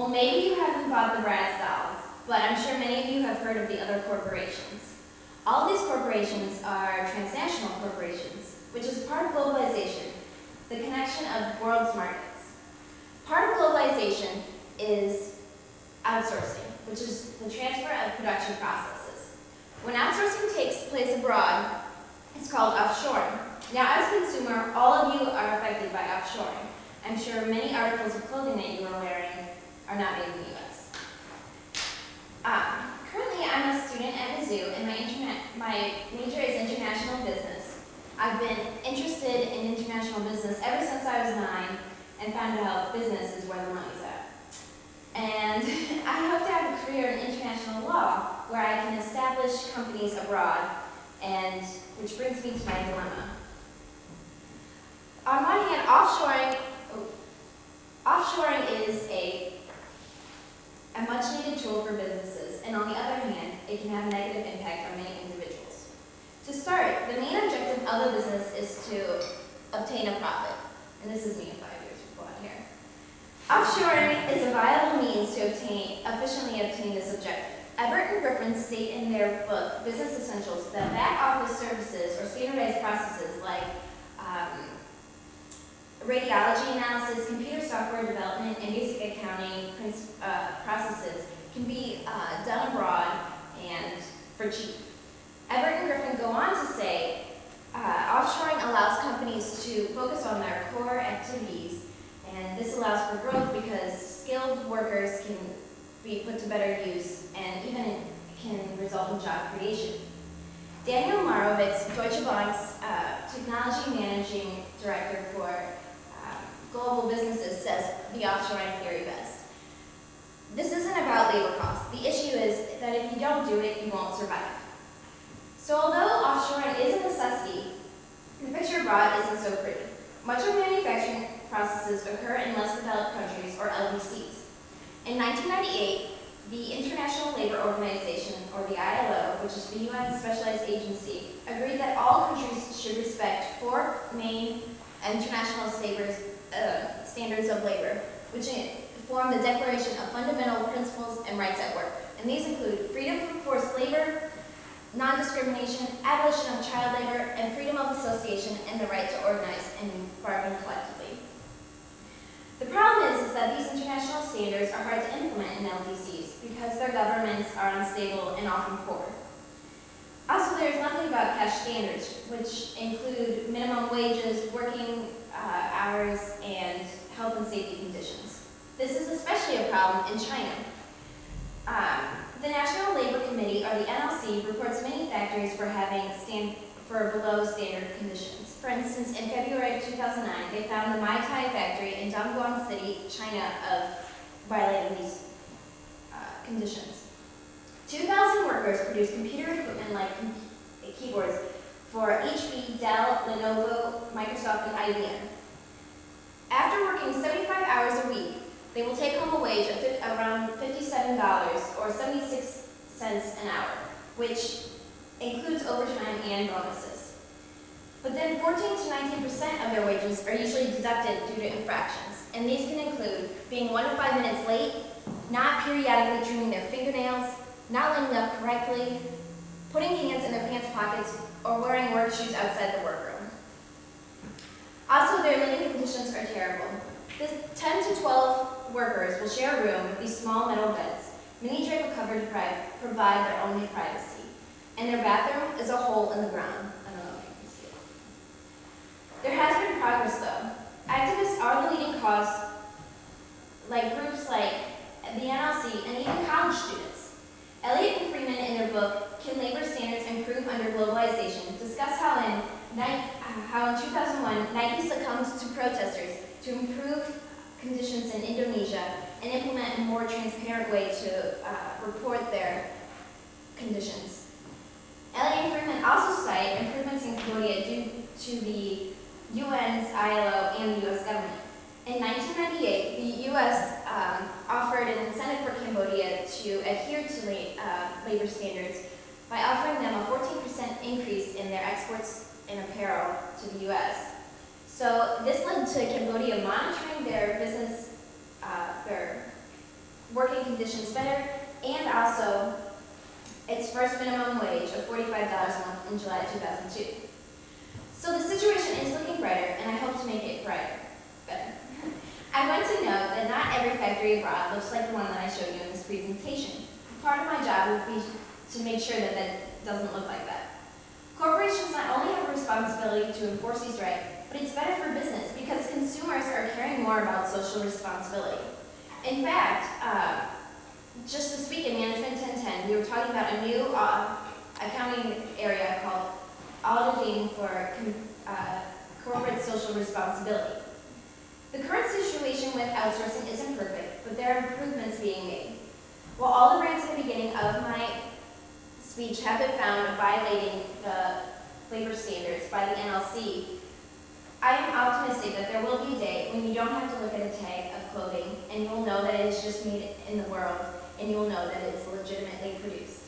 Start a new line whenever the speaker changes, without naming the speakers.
Well, maybe you haven't bought the Bratz dolls, but I'm sure many of you have heard of the other corporations. All of these corporations are transnational corporations, which is part of globalization, the connection of world's markets. Part of globalization is outsourcing, which is the transfer of production processes. When outsourcing takes place abroad, it's called offshoring. Now, as a consumer, all of you are affected by offshoring. I'm sure many articles of clothing that you are wearing are not made in the U.S. Currently, I'm a student at Mizzou, and my major is international business. I've been interested in international business ever since I was 9 and found out business is where the money's at. And I hope to have a career in international law where I can establish companies abroad, and which brings me to my dilemma. On one hand, offshoring is a much-needed tool for businesses, and on the other hand, it can have a negative impact on many individuals. To start, the main objective of a business is to obtain a profit, and this is me in 5 years before I'm here. Offshoring is a viable means to efficiently obtain this objective. Ebert and Griffin state in their book, Business Essentials, that back-office services or standardized processes like radiology analysis, computer software development, and basic accounting processes can be done abroad and for cheap. Ebert and Griffin go on to say, offshoring allows companies to focus on their core activities, and this allows for growth because skilled workers can be put to better use and even can result in job creation. Daniel Marowitz, Deutsche Bank's technology managing director for global businesses, says the offshoring theory best. This isn't about labor costs. The issue is that if you don't do it, you won't survive. So although offshoring is a necessity, the picture abroad isn't so pretty. Much of manufacturing processes occur in less developed countries, or LDCs. In 1998, the International Labor Organization, or the ILO, which is the UN specialized agency, agreed that all countries should respect 4 main international standards of labor, which form the Declaration of Fundamental Principles and Rights at Work. And these include freedom from forced labor, non-discrimination, abolition of child labor, and freedom of association, and the right to organize and bargain collectively. The problem is that these international standards are hard to implement in LDCs because their governments are unstable and often poor. Also, there's nothing about cash standards, which include minimum wages, working hours, and health and safety conditions. This is especially a problem in China. The National Labor Committee, or the NLC, reports many factories for below standard conditions. For instance, in February of 2009, they found the Mai Tai factory in Dongguan City, China, of violating these conditions. 2,000 workers produce computer equipment like keyboards for HP, Dell, Lenovo, Microsoft, and IBM. After working 75 hours a week, they will take home a wage of around $57 or 76 cents an hour, which includes overtime and bonuses. But then 14 to 19% of their wages are usually deducted due to infractions, and these can include being 1 to 5 minutes late, not periodically trimming their fingernails, not lining up correctly, putting hands in their pants pockets, or wearing work shoes outside the workroom. Also, their living conditions are terrible. The 10 to 12 workers will share a room with these small metal beds. Many drape a cover to provide their only privacy. And their bathroom is a hole in the ground. I don't know if you can see it. There has been progress, though. Activists are the leading cause, like groups like the NLC and even college students. Elliott and Freeman, in their book, Can Labor Standards Improve Under Globalization, discuss how in 2001, Nike succumbed to protesters to improve conditions in Indonesia and implement a more transparent way to report their conditions. Elliott and Freeman also cite improvements in Cambodia due to the UN's ILO and the US government. In 1998, the U.S. Offered an incentive for Cambodia to adhere to labor standards by offering them a 14% increase in their exports in apparel to the U.S. So this led to Cambodia monitoring their business, their working conditions better, and also its first minimum wage of $45 a month in July 2002. So the situation is looking brighter, and I hope to make it better. I want to note that not every factory abroad looks like the one that I showed you in this presentation. Part of my job will be to make sure that that doesn't look like that. Corporations not only have a responsibility to enforce these rights, but it's better for business because consumers are caring more about social responsibility. In fact, just this week in Management 1010, we were talking about a new accounting area called auditing for corporate social responsibility. The current situation with outsourcing isn't perfect, but there are improvements being made. While all the brands at the beginning of my speech have been found violating the labor standards by the NLC, I am optimistic that there will be a day when you don't have to look at a tag of clothing and you will know that it is just made in the world and you will know that it is legitimately produced.